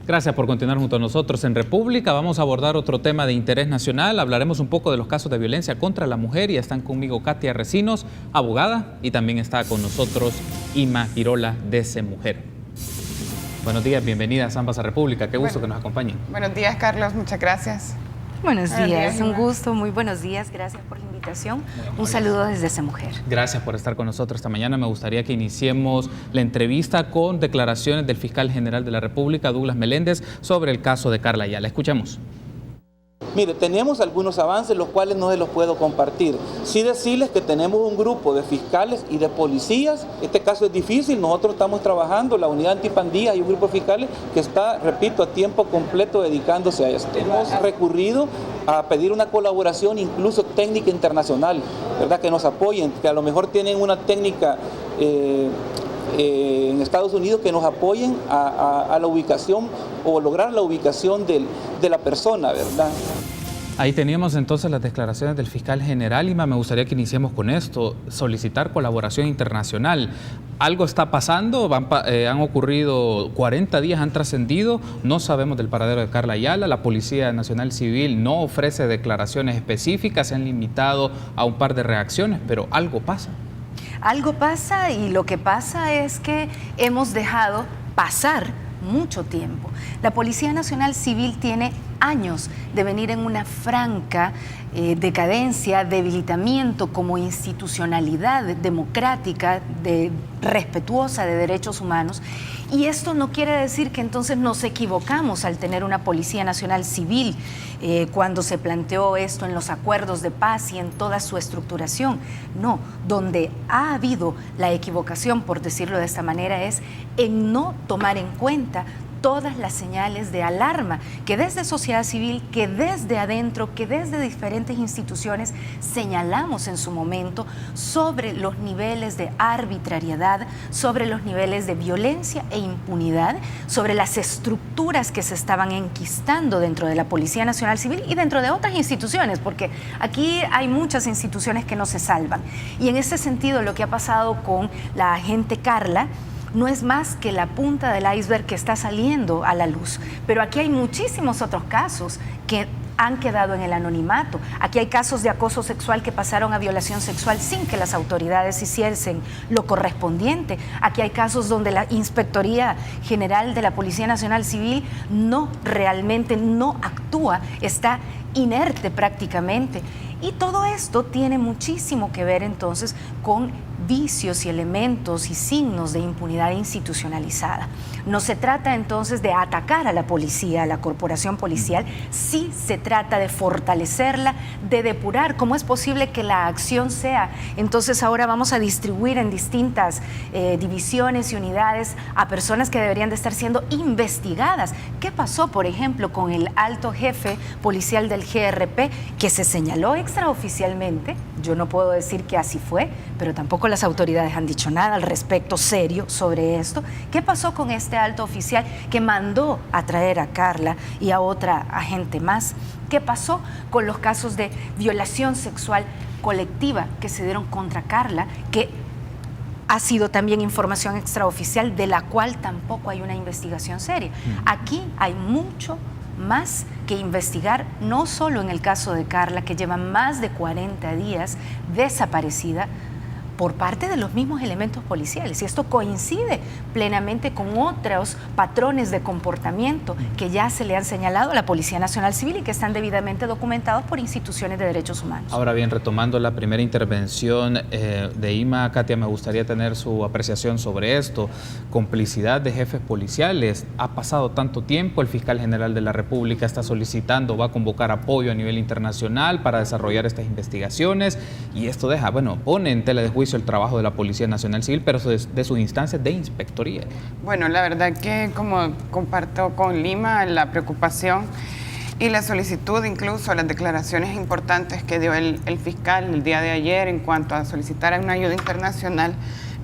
Gracias por continuar junto a nosotros en República. Vamos a abordar otro tema de interés nacional. Hablaremos un poco de los casos de violencia contra la mujer y están conmigo Katia Recinos, abogada, y también está con nosotros Ima Girola, de Mujer. Buenos días, bienvenidas ambas a República. Qué gusto que nos acompañen. Buenos días, Carlos. Muchas gracias. Buenos días, un gusto, muy buenos días. Gracias por la invitación. Un saludo desde Mujer. Gracias por estar con nosotros esta mañana. Me gustaría que iniciemos la entrevista con declaraciones del fiscal general de la República, Douglas Meléndez, sobre el caso de Karla Ayala. Escuchemos. Mire, tenemos algunos avances, los cuales no se los puedo compartir. Sí decirles que tenemos un grupo de fiscales y de policías. Este caso es difícil, nosotros estamos trabajando, la unidad antipandillas y un grupo de fiscales que está, repito, a tiempo completo dedicándose a esto. Hemos recurrido a pedir una colaboración, incluso técnica internacional, ¿verdad? Que nos apoyen, que a lo mejor tienen una técnica en Estados Unidos, que nos apoyen a la ubicación o lograr la ubicación de la persona, ¿verdad? Ahí teníamos entonces las declaraciones del fiscal general. Ima, me gustaría que iniciemos con esto, solicitar colaboración internacional. ¿Algo está pasando? Han ocurrido 40 días, han trascendido, no sabemos del paradero de Karla Ayala, la Policía Nacional Civil no ofrece declaraciones específicas, se han limitado a un par de reacciones, pero algo pasa. Algo pasa, y lo que pasa es que hemos dejado pasar mucho tiempo. La Policía Nacional Civil tiene años de venir en una franca decadencia, debilitamiento como institucionalidad democrática, respetuosa de derechos humanos. Y esto no quiere decir que entonces nos equivocamos al tener una Policía Nacional Civil cuando se planteó esto en los acuerdos de paz y en toda su estructuración. No, donde ha habido la equivocación, por decirlo de esta manera, es en no tomar en cuenta todas las señales de alarma que desde sociedad civil, que desde adentro, que desde diferentes instituciones señalamos en su momento sobre los niveles de arbitrariedad, sobre los niveles de violencia e impunidad, sobre las estructuras que se estaban enquistando dentro de la Policía Nacional Civil y dentro de otras instituciones, porque aquí hay muchas instituciones que no se salvan. Y en ese sentido, lo que ha pasado con la agente Karla no es más que la punta del iceberg que está saliendo a la luz. Pero aquí hay muchísimos otros casos que han quedado en el anonimato. Aquí hay casos de acoso sexual que pasaron a violación sexual sin que las autoridades hiciesen lo correspondiente. Aquí hay casos donde la Inspectoría General de la Policía Nacional Civil realmente no actúa, está inerte prácticamente. Y todo esto tiene muchísimo que ver entonces con vicios y elementos y signos de impunidad institucionalizada. No se trata entonces de atacar a la policía, a la corporación policial, sí se trata de fortalecerla, de depurar. ¿Cómo es posible que la acción sea? Entonces ahora vamos a distribuir en distintas divisiones y unidades a personas que deberían de estar siendo investigadas. ¿Qué pasó, por ejemplo, con el alto jefe policial del GRP, que se señaló extraoficialmente? Yo no puedo decir que así fue, pero tampoco las autoridades han dicho nada al respecto serio sobre esto. ¿Qué pasó con este alto oficial que mandó a traer a Karla y a otra agente más? ¿Qué pasó con los casos de violación sexual colectiva que se dieron contra Karla, que ha sido también información extraoficial de la cual tampoco hay una investigación seria? Aquí hay mucho más que investigar, no solo en el caso de Karla, que lleva más de 40 días desaparecida por parte de los mismos elementos policiales. Y esto coincide plenamente con otros patrones de comportamiento que ya se le han señalado a la Policía Nacional Civil y que están debidamente documentados por instituciones de derechos humanos. Ahora bien, retomando la primera intervención de Ima, Katia, me gustaría tener su apreciación sobre esto. Complicidad de jefes policiales. Ha pasado tanto tiempo, el fiscal general de la República está solicitando, va a convocar apoyo a nivel internacional para desarrollar estas investigaciones, y esto deja, pone en tela de juicio el trabajo de la Policía Nacional Civil, pero de sus instancias de inspectoría. Bueno, la verdad que como comparto con Lima la preocupación y la solicitud, incluso las declaraciones importantes que dio el fiscal el día de ayer en cuanto a solicitar una ayuda internacional,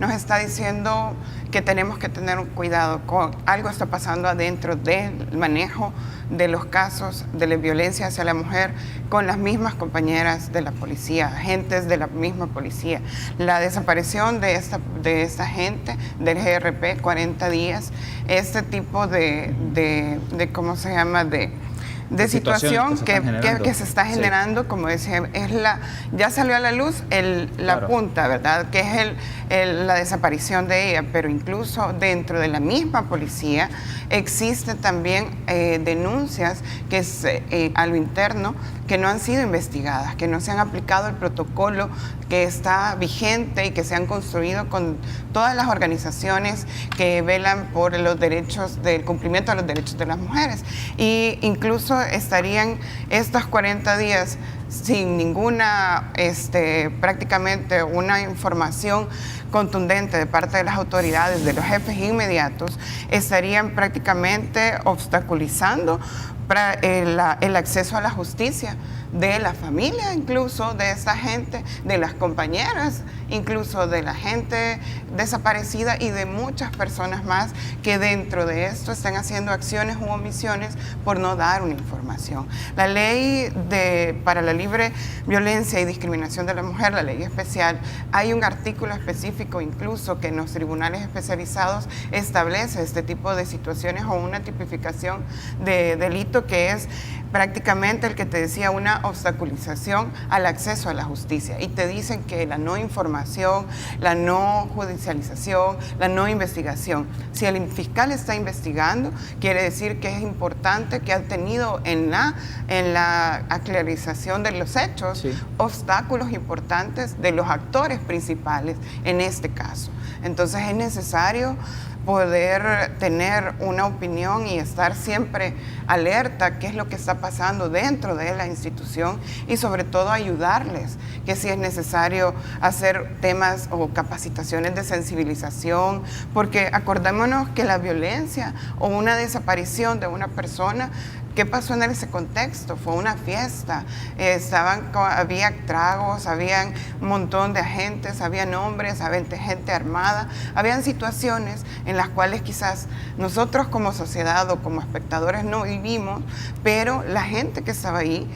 nos está diciendo que tenemos que tener un cuidado, algo está pasando adentro del manejo de los casos de la violencia hacia la mujer con las mismas compañeras de la policía, agentes de la misma policía. La desaparición de esta gente del GRP, 40 días, este tipo ¿cómo se llama?, de situación que se está generando, sí. Como decía, ya salió a la luz la punta, ¿verdad? Que es la desaparición de ella, pero incluso dentro de la misma policía existen también denuncias a lo interno que no han sido investigadas, que no se han aplicado el protocolo que está vigente y que se han construido con todas las organizaciones que velan por los derechos, del cumplimiento de los derechos de las mujeres. Y incluso estarían estos 40 días sin ninguna, prácticamente una información contundente de parte de las autoridades, de los jefes inmediatos, estarían prácticamente obstaculizando el acceso a la justicia de la familia, incluso de esta gente, de las compañeras, incluso de la gente desaparecida y de muchas personas más que dentro de esto están haciendo acciones u omisiones por no dar una información. La ley para la libre violencia y discriminación de la mujer, la ley especial, hay un artículo específico incluso que en los tribunales especializados establece este tipo de situaciones o una tipificación de delito que es prácticamente el que te decía, una obstaculización al acceso a la justicia. Y te dicen que la no información, la no judicialización, la no investigación. Si el fiscal está investigando, quiere decir que es importante que ha tenido en la aclarización de los hechos, sí, obstáculos importantes de los actores principales en este caso. Entonces es necesario poder tener una opinión y estar siempre alerta qué es lo que está pasando dentro de la institución y sobre todo ayudarles, que si es necesario hacer temas o capacitaciones de sensibilización, porque acordémonos que la violencia o una desaparición de una persona, ¿qué pasó en ese contexto? Fue una fiesta, había tragos, había un montón de agentes, habían hombres, había gente armada, habían situaciones en las cuales quizás nosotros como sociedad o como espectadores no vivimos, pero la gente que estaba ahí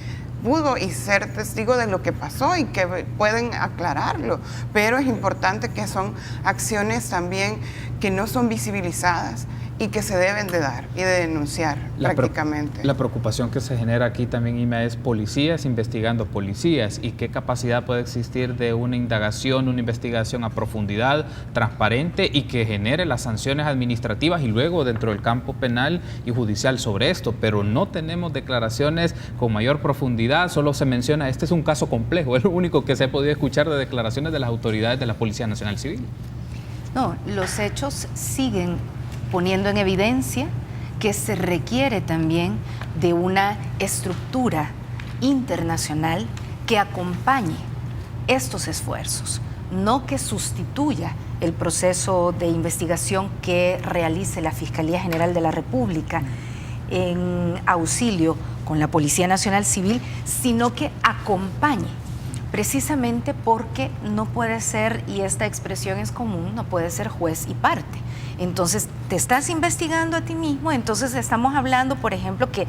pudo y ser testigo de lo que pasó y que pueden aclararlo, pero es importante que son acciones también que no son visibilizadas y que se deben de dar y de denunciar prácticamente. La preocupación que se genera aquí también, Ima, es policías investigando policías y qué capacidad puede existir de una indagación, una investigación a profundidad, transparente y que genere las sanciones administrativas y luego dentro del campo penal y judicial sobre esto, pero no tenemos declaraciones con mayor profundidad, solo se menciona, este es un caso complejo, es lo único que se ha podido escuchar de declaraciones de las autoridades de la Policía Nacional Civil. No, los hechos siguen poniendo en evidencia que se requiere también de una estructura internacional que acompañe estos esfuerzos, no que sustituya el proceso de investigación que realice la Fiscalía General de la República en auxilio con la Policía Nacional Civil, sino que acompañe, precisamente porque no puede ser, y esta expresión es común, no puede ser juez y parte. Entonces, te estás investigando a ti mismo, entonces estamos hablando, por ejemplo, que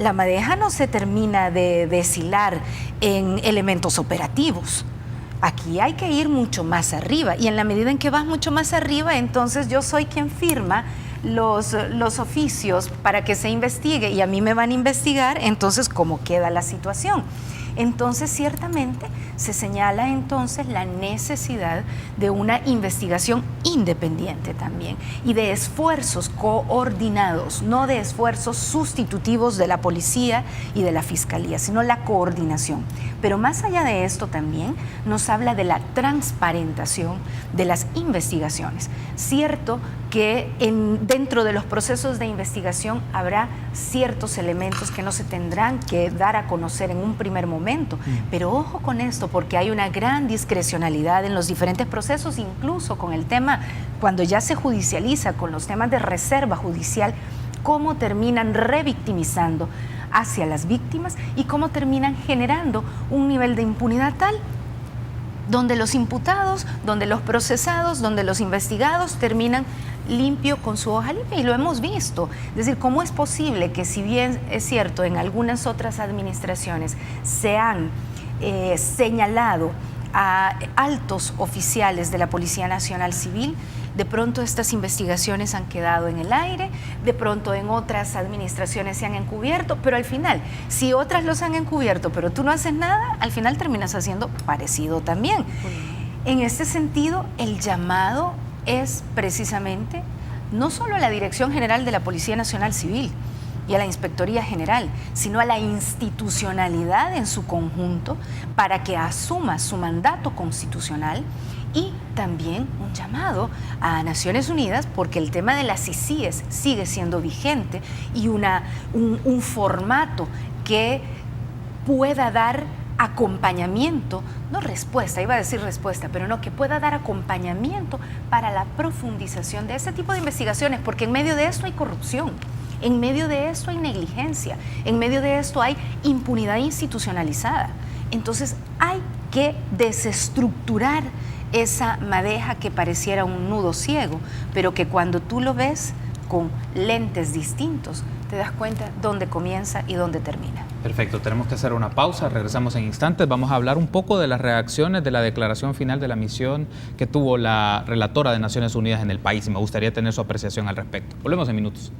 la madeja no se termina de deshilar en elementos operativos. Aquí hay que ir mucho más arriba, y en la medida en que vas mucho más arriba, entonces yo soy quien firma los oficios para que se investigue, y a mí me van a investigar, entonces, ¿cómo queda la situación? Entonces, ciertamente, se señala entonces la necesidad de una investigación independiente también y de esfuerzos coordinados, no de esfuerzos sustitutivos de la policía y de la fiscalía, sino la coordinación. Pero más allá de esto también nos habla de la transparentación de las investigaciones. Cierto que dentro de los procesos de investigación habrá ciertos elementos que no se tendrán que dar a conocer en un primer momento, pero ojo con esto, porque hay una gran discrecionalidad en los diferentes procesos, incluso con el tema, cuando ya se judicializa, con los temas de reserva judicial, cómo terminan revictimizando hacia las víctimas y cómo terminan generando un nivel de impunidad tal donde los imputados, donde los procesados, donde los investigados terminan limpio con su hoja limpia, y lo hemos visto. Es decir, ¿cómo es posible que, si bien es cierto, en algunas otras administraciones se han señalado a altos oficiales de la Policía Nacional Civil, de pronto estas investigaciones han quedado en el aire, de pronto en otras administraciones se han encubierto, pero al final, si otras los han encubierto, pero tú no haces nada, al final terminas haciendo parecido también? En este sentido, el llamado es precisamente no solo a la Dirección General de la Policía Nacional Civil y a la Inspectoría General, sino a la institucionalidad en su conjunto para que asuma su mandato constitucional, y también un llamado a Naciones Unidas, porque el tema de las CICIES sigue siendo vigente, y un formato que pueda dar acompañamiento, no respuesta, iba a decir respuesta, pero no, que pueda dar acompañamiento para la profundización de ese tipo de investigaciones, porque en medio de esto hay corrupción, en medio de esto hay negligencia, en medio de esto hay impunidad institucionalizada. Entonces hay que desestructurar esa madeja que pareciera un nudo ciego, pero que cuando tú lo ves con lentes distintos, te das cuenta dónde comienza y dónde termina. Perfecto, tenemos que hacer una pausa, regresamos en instantes. Vamos a hablar un poco de las reacciones de la declaración final de la misión que tuvo la relatora de Naciones Unidas en el país, y me gustaría tener su apreciación al respecto. Volvemos en minutos.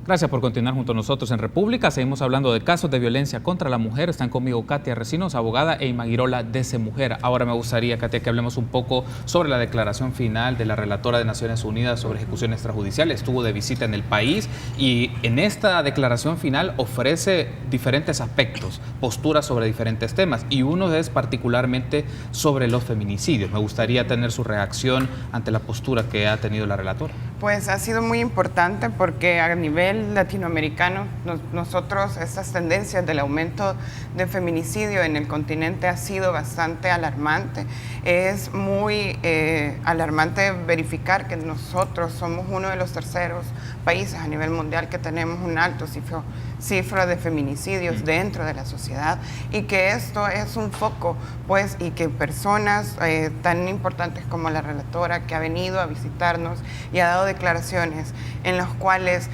Gracias por continuar junto a nosotros en República. Seguimos hablando de casos de violencia contra la mujer. Están conmigo Katia Recinos, abogada, e Ima Girola, DC Mujer. Ahora me gustaría, Katia, que hablemos un poco sobre la declaración final de la relatora de Naciones Unidas sobre ejecución extrajudicial. Estuvo de visita en el país y en esta declaración final ofrece diferentes aspectos, posturas sobre diferentes temas, y uno es particularmente sobre los feminicidios. Me gustaría tener su reacción ante la postura que ha tenido la relatora. Pues ha sido muy importante porque a nivel latinoamericano nosotros estas tendencias del aumento de feminicidio en el continente ha sido bastante alarmante. Es muy alarmante verificar que nosotros somos uno de los terceros países a nivel mundial que tenemos un alto cifra de feminicidios dentro de la sociedad, y que esto es un foco, pues, y que personas tan importantes como la relatora, que ha venido a visitarnos y ha dado declaraciones en las cuales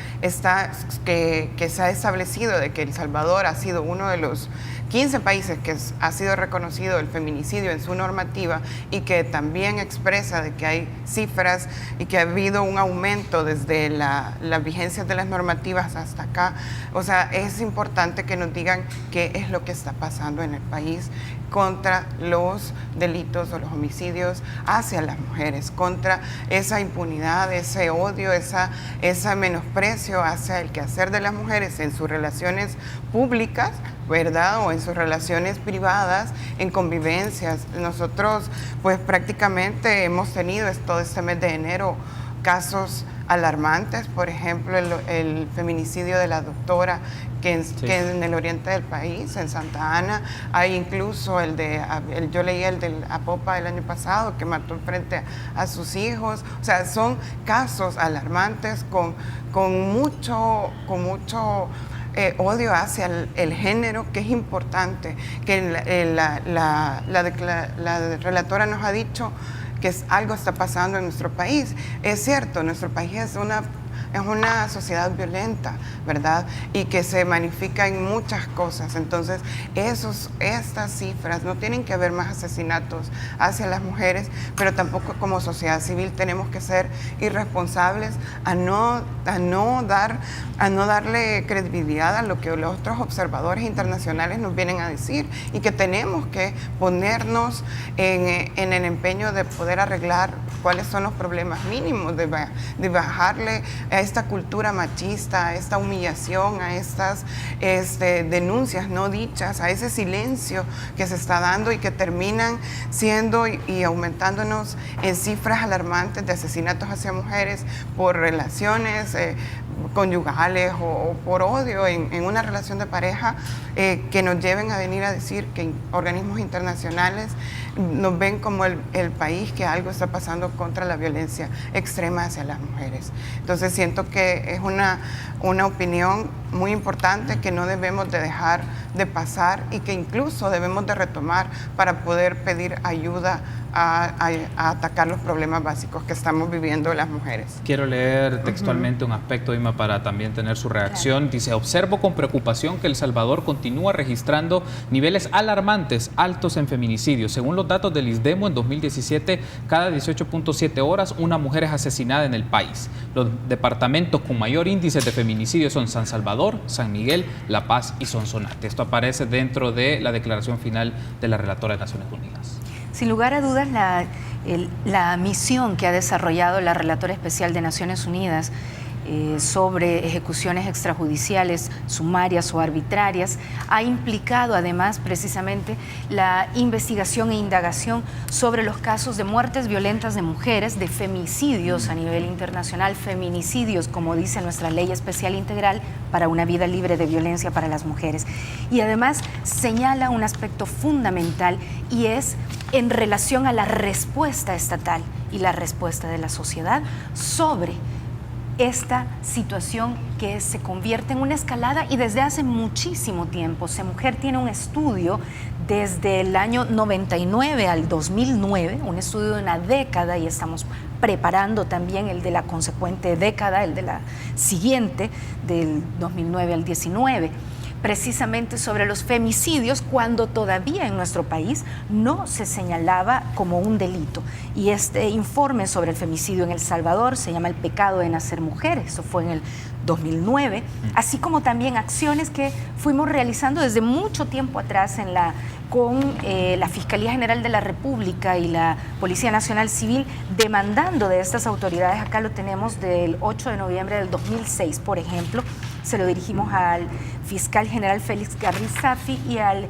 que se ha establecido de que El Salvador ha sido uno de los 15 países que ha sido reconocido el feminicidio en su normativa, y que también expresa de que hay cifras y que ha habido un aumento desde las vigencias de las normativas hasta acá. O sea, es importante que nos digan qué es lo que está pasando en el país contra los delitos o los homicidios hacia las mujeres, contra esa impunidad, ese odio, ese menosprecio hacia el quehacer de las mujeres en sus relaciones públicas, ¿verdad? O en sus relaciones privadas, en convivencias. Nosotros, pues, prácticamente hemos tenido todo este mes de enero casos alarmantes, por ejemplo, el feminicidio de la doctora que en el oriente del país, en Santa Ana. Hay incluso yo leí el del Apopa del año pasado, que mató frente a sus hijos. O sea, son casos alarmantes con mucho odio hacia el género, que es importante, que la relatora nos ha dicho que algo está pasando en nuestro país. Es cierto, nuestro país es una sociedad violenta, ¿verdad? Y que se magnifica en muchas cosas. Entonces, estas cifras, no tienen que haber más asesinatos hacia las mujeres, pero tampoco como sociedad civil tenemos que ser irresponsables a no darle credibilidad a lo que los otros observadores internacionales nos vienen a decir, y que tenemos que ponernos en el empeño de poder arreglar cuáles son los problemas mínimos, de bajarle esta cultura machista, a esta humillación, a estas denuncias no dichas, a ese silencio que se está dando y que terminan siendo y aumentándonos en cifras alarmantes de asesinatos hacia mujeres por relaciones conyugales o por odio en una relación de pareja, que nos lleven a venir a decir que organismos internacionales nos ven como el país que algo está pasando contra la violencia extrema hacia las mujeres. Entonces siento que es una opinión muy importante que no debemos de dejar de pasar y que incluso debemos de retomar para poder pedir ayuda a atacar los problemas básicos que estamos viviendo las mujeres. Quiero leer textualmente un aspecto, Ima, para también tener su reacción. Dice: observo con preocupación que El Salvador continúa registrando niveles alarmantes altos en feminicidios. Según los datos del ISDEMO, en 2017, cada 18.7 horas una mujer es asesinada en el país. Los departamentos con mayor índice de feminicidios son San Salvador, San Miguel, La Paz y Sonsonate. Esto aparece dentro de la declaración final de la relatora de Naciones Unidas. Sin lugar a dudas, la misión que ha desarrollado la relatora especial de Naciones Unidas sobre ejecuciones extrajudiciales, sumarias o arbitrarias, ha implicado además precisamente la investigación e indagación sobre los casos de muertes violentas de mujeres, de femicidios a nivel internacional, feminicidios, como dice nuestra Ley Especial Integral para una vida libre de violencia para las mujeres. Y además señala un aspecto fundamental, y es en relación a la respuesta estatal y la respuesta de la sociedad sobre esta situación que se convierte en una escalada y desde hace muchísimo tiempo. CEMUJER tiene un estudio desde el año 99 al 2009, un estudio de una década, y estamos preparando también el de la consecuente década, el de la siguiente, del 2009 al 19. Precisamente sobre los femicidios, cuando todavía en nuestro país no se señalaba como un delito. Y este informe sobre el femicidio en El Salvador se llama El pecado de nacer mujer, eso fue en el 2009, así como también acciones que fuimos realizando desde mucho tiempo atrás con la Fiscalía General de la República y la Policía Nacional Civil, demandando de estas autoridades. Acá lo tenemos del 8 de noviembre del 2006, por ejemplo. Se lo dirigimos al fiscal general Félix Garrizafi y al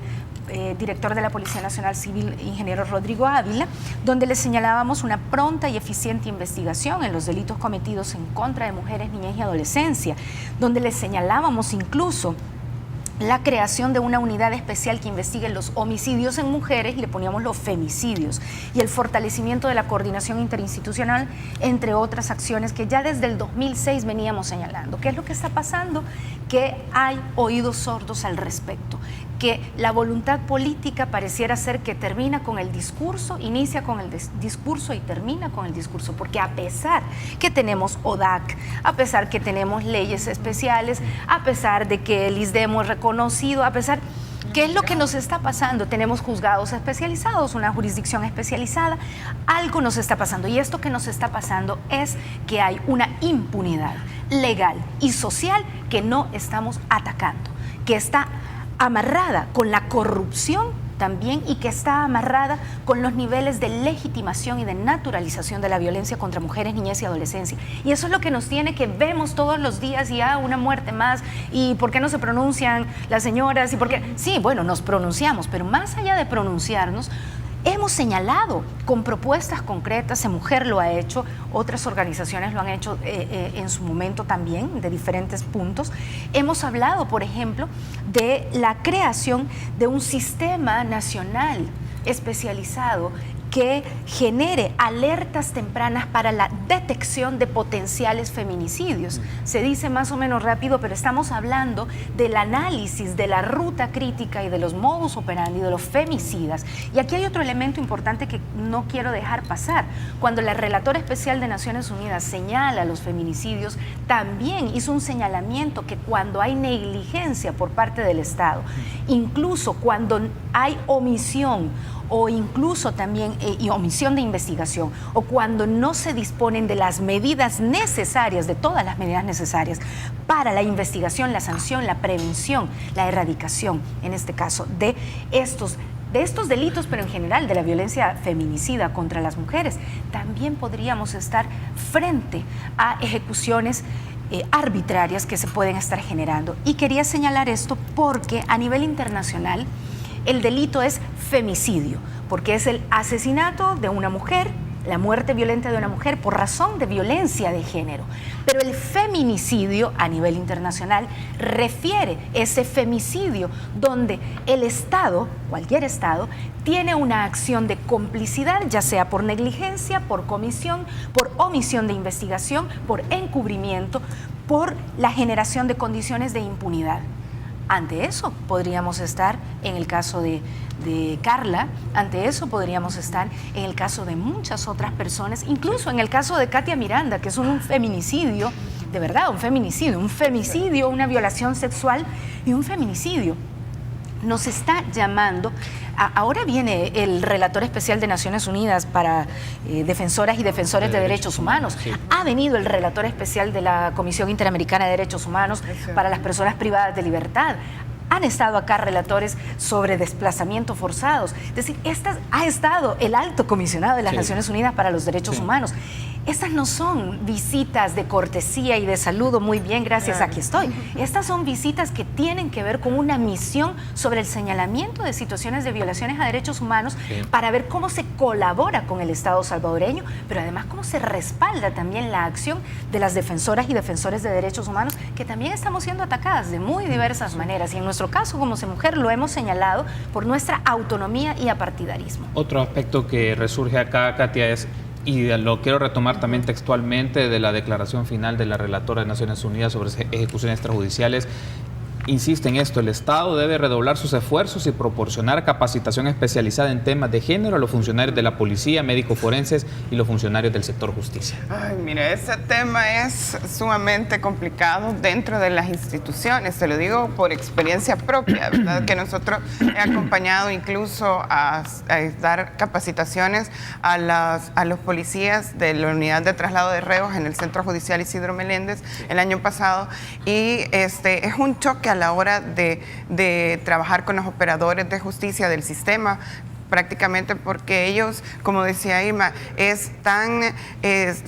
director de la Policía Nacional Civil, ingeniero Rodrigo Ávila, donde le señalábamos una pronta y eficiente investigación en los delitos cometidos en contra de mujeres, niñas y adolescencia, donde le señalábamos incluso la creación de una unidad especial que investigue los homicidios en mujeres, y le poníamos los femicidios, y el fortalecimiento de la coordinación interinstitucional, entre otras acciones que ya desde el 2006 veníamos señalando. ¿Qué es lo que está pasando? Que hay oídos sordos al respecto, que la voluntad política pareciera ser que termina con el discurso, inicia con el discurso y termina con el discurso, porque a pesar que tenemos ODAC, a pesar que tenemos leyes especiales, a pesar de que el ISDEMO es reconocido, a pesar... ¿Qué es lo que nos está pasando? Tenemos juzgados especializados, una jurisdicción especializada, algo nos está pasando, y esto que nos está pasando es que hay una impunidad legal y social que no estamos atacando, que está amarrada con la corrupción también, y que está amarrada con los niveles de legitimación y de naturalización de la violencia contra mujeres, niñez y adolescencia. Y eso es lo que nos tiene, que vemos todos los días, y una muerte más, y ¿por qué no se pronuncian las señoras? Y por qué, sí, bueno, nos pronunciamos, pero más allá de pronunciarnos, hemos señalado con propuestas concretas. CEMUJER lo ha hecho, otras organizaciones lo han hecho en su momento también, de diferentes puntos. Hemos hablado, por ejemplo, de la creación de un sistema nacional especializado que genere alertas tempranas para la detección de potenciales feminicidios. Se dice más o menos rápido, pero estamos hablando del análisis de la ruta crítica y de los modus operandi de los femicidas. Y aquí hay otro elemento importante que no quiero dejar pasar. Cuando la relatora especial de Naciones Unidas señala los feminicidios, también hizo un señalamiento que cuando hay negligencia por parte del Estado, incluso cuando hay omisión, o incluso también omisión de investigación, o cuando no se disponen de las medidas necesarias, de todas las medidas necesarias para la investigación, la sanción, la prevención, la erradicación, en este caso, de estos delitos, pero en general de la violencia feminicida contra las mujeres, también podríamos estar frente a ejecuciones arbitrarias que se pueden estar generando. Y quería señalar esto porque a nivel internacional el delito es femicidio, porque es el asesinato de una mujer, la muerte violenta de una mujer por razón de violencia de género. Pero el feminicidio a nivel internacional refiere ese femicidio donde el Estado, cualquier Estado, tiene una acción de complicidad, ya sea por negligencia, por comisión, por omisión de investigación, por encubrimiento, por la generación de condiciones de impunidad. Ante eso podríamos estar en el caso de Carla, ante eso podríamos estar en el caso de muchas otras personas, incluso en el caso de Katia Miranda, que es un feminicidio, de verdad, un femicidio, una violación sexual y un feminicidio. Nos está llamando, ahora viene el relator especial de Naciones Unidas para defensoras y defensores de derechos humanos, ha venido el relator especial de la Comisión Interamericana de Derechos Humanos para las personas privadas de libertad, han estado acá relatores sobre desplazamientos forzados, es decir, ha estado el alto comisionado de las Naciones Unidas para los Derechos Humanos. Estas no son visitas de cortesía y de saludo, muy bien, gracias, aquí estoy. Estas son visitas que tienen que ver con una misión sobre el señalamiento de situaciones de violaciones a derechos humanos para ver cómo se colabora con el Estado salvadoreño, pero además cómo se respalda también la acción de las defensoras y defensores de derechos humanos, que también estamos siendo atacadas de muy diversas maneras. Y en nuestro caso, como mujer, lo hemos señalado por nuestra autonomía y apartidarismo. Otro aspecto que resurge acá, Katia, es, y lo quiero retomar también textualmente de la declaración final de la relatora de Naciones Unidas sobre ejecuciones extrajudiciales, insiste en esto: el Estado debe redoblar sus esfuerzos y proporcionar capacitación especializada en temas de género a los funcionarios de la policía, médicos forenses y los funcionarios del sector justicia. Ay, mire, ese tema es sumamente complicado dentro de las instituciones, te lo digo por experiencia propia, ¿verdad? Que nosotros he acompañado incluso a dar capacitaciones a los policías de la unidad de traslado de reos en el Centro Judicial Isidro Meléndez el año pasado, y es un choque a la hora de trabajar con los operadores de justicia del sistema, prácticamente porque ellos, como decía Irma,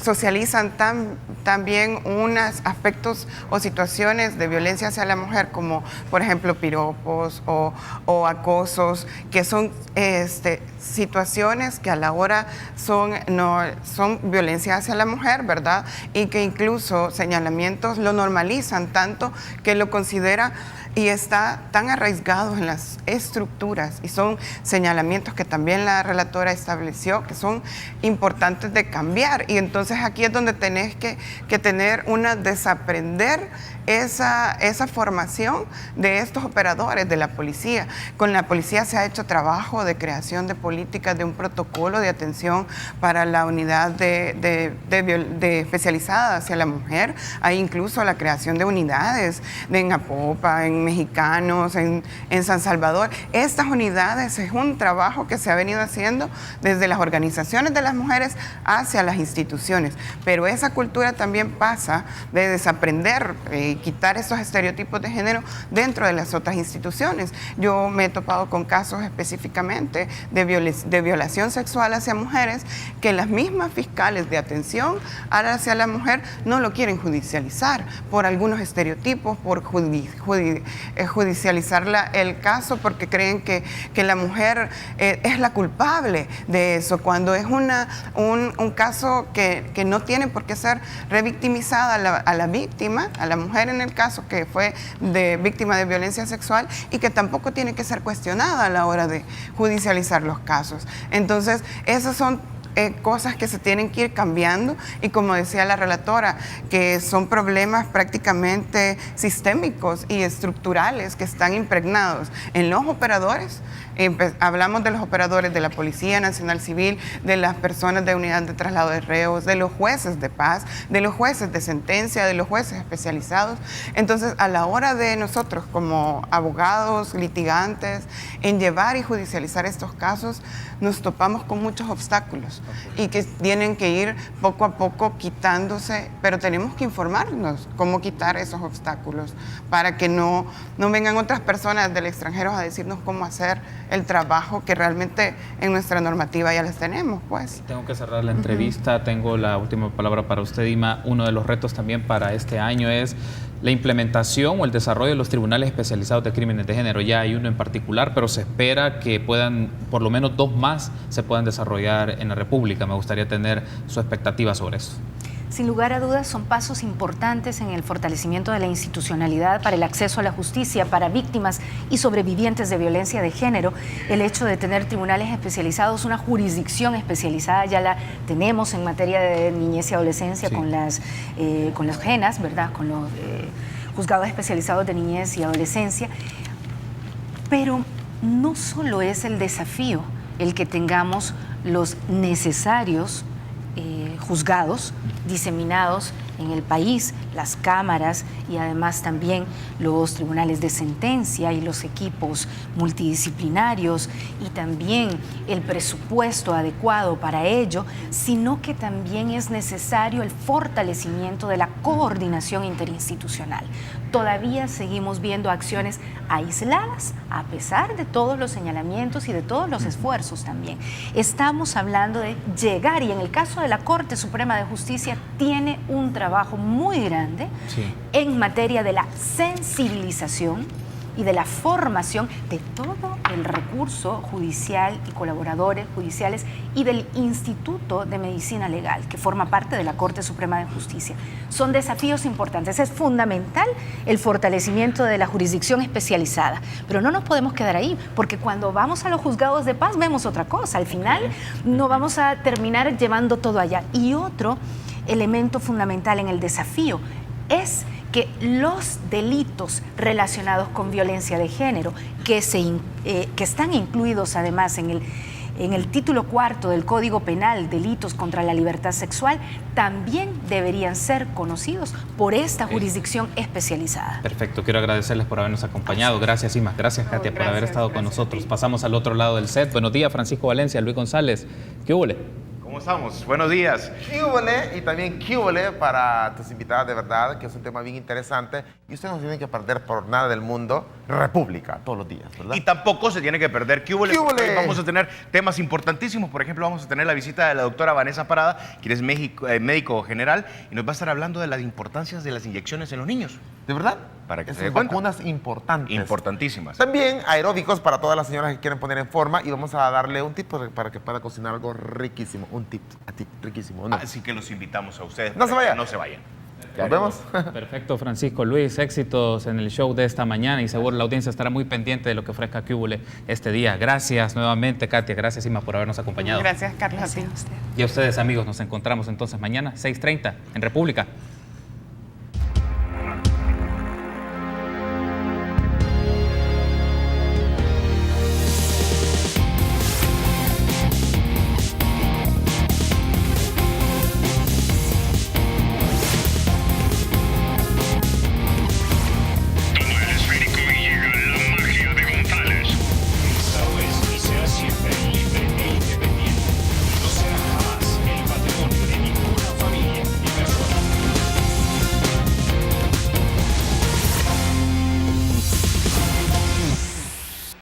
socializan tan bien unos aspectos o situaciones de violencia hacia la mujer, como por ejemplo piropos o acosos, que son situaciones que a la hora son violencia hacia la mujer, ¿verdad? Y que incluso señalamientos lo normalizan tanto que lo considera y está tan arraigado en las estructuras, y son señalamientos que también la relatora estableció que son importantes de cambiar. Y entonces aquí es donde tenés que tener desaprender esa formación de estos operadores de la policía. Con la policía se ha hecho trabajo de creación de políticas, de un protocolo de atención para la unidad de especializada hacia la mujer. Hay incluso la creación de unidades en Apopa, en Mexicanos, en San Salvador. Estas unidades es un trabajo que se ha venido haciendo desde las organizaciones de las mujeres hacia las instituciones, pero esa cultura también pasa de desaprender y quitar esos estereotipos de género dentro de las otras instituciones. Yo me he topado con casos específicamente de violación sexual hacia mujeres que las mismas fiscales de atención hacia la mujer no lo quieren judicializar por algunos estereotipos, por judicializar el caso porque creen que la mujer es la culpable de eso, cuando es un caso que no tiene por qué ser revictimizada a la víctima, a la mujer en el caso que fue víctima de violencia sexual, y que tampoco tiene que ser cuestionada a la hora de judicializar los casos. Entonces, esas son cosas que se tienen que ir cambiando, y como decía la relatora, que son problemas prácticamente sistémicos y estructurales que están impregnados en los operadores. Hablamos de los operadores de la Policía Nacional Civil, de las personas de unidad de traslado de reos, de los jueces de paz, de los jueces de sentencia, de los jueces especializados. Entonces, a la hora de nosotros como abogados, litigantes, en llevar y judicializar estos casos, nos topamos con muchos obstáculos, y que tienen que ir poco a poco quitándose, pero tenemos que informarnos cómo quitar esos obstáculos para que no vengan otras personas del extranjero a decirnos cómo hacer el trabajo que realmente en nuestra normativa ya les tenemos, pues. Tengo que cerrar la entrevista, tengo la última palabra para usted, Ima. Uno de los retos también para este año es la implementación o el desarrollo de los tribunales especializados de crímenes de género. Ya hay uno en particular, pero se espera que puedan, por lo menos 2 más, se puedan desarrollar en la República. Me gustaría tener su expectativa sobre eso. Sin lugar a dudas, son pasos importantes en el fortalecimiento de la institucionalidad para el acceso a la justicia para víctimas y sobrevivientes de violencia de género. El hecho de tener tribunales especializados, una jurisdicción especializada, ya la tenemos en materia de niñez y adolescencia, sí, con las JENAS, ¿verdad? Con los juzgados especializados de niñez y adolescencia. Pero no solo es el desafío el que tengamos los necesarios juzgados diseminados en el país, las cámaras y además también los tribunales de sentencia y los equipos multidisciplinarios y también el presupuesto adecuado para ello, sino que también es necesario el fortalecimiento de la coordinación interinstitucional. Todavía seguimos viendo acciones aisladas a pesar de todos los señalamientos y de todos los esfuerzos también. Estamos hablando de llegar, y en el caso de la Corte Suprema de Justicia tiene un trabajo muy grande, sí, en materia de la sensibilización y de la formación de todo el recurso judicial y colaboradores judiciales y del Instituto de Medicina Legal, que forma parte de la Corte Suprema de Justicia. Son desafíos importantes. Es fundamental el fortalecimiento de la jurisdicción especializada, pero no nos podemos quedar ahí, porque cuando vamos a los juzgados de paz vemos otra cosa. Al final no vamos a terminar llevando todo allá. Y otro elemento fundamental en el desafío es que los delitos relacionados con violencia de género, que están incluidos además en el título 4 del Código Penal, delitos contra la libertad sexual, también deberían ser conocidos por esta jurisdicción especializada. Perfecto, quiero agradecerles por habernos acompañado. Gracias, Ima. Gracias, Katia, por haber estado con nosotros. Pasamos al otro lado del set. Buenos días, Francisco Valencia, Luis González. ¿Qué hubo? ¿Cómo estamos? Buenos días. Y también qué para tus invitadas, de verdad, que es un tema bien interesante. Y ustedes no tienen que perder por nada del mundo República todos los días, ¿verdad? Y tampoco se tiene que perder qué. Vamos a tener temas importantísimos. Por ejemplo, vamos a tener la visita de la doctora Vanessa Parada, quien es médico general, y nos va a estar hablando de las importancias de las inyecciones en los niños. ¿De verdad? Para que se den cuenta. Vacunas importantes. Importantísimas. También aeróbicos para todas las señoras que quieren poner en forma, y vamos a darle un tip para que pueda cocinar algo riquísimo. Un tip riquísimo. ¿No? Así que los invitamos a ustedes. No se vayan. No se vayan. Nos vemos. Perfecto, Francisco. Luis, éxitos en el show de esta mañana y seguro la audiencia estará muy pendiente de lo que ofrezca Cúbule este día. Gracias nuevamente, Katia. Gracias, Ima, por habernos acompañado. Gracias, Carlos. Gracias a usted. Y a ustedes, amigos, nos encontramos entonces mañana, 6:30, en República.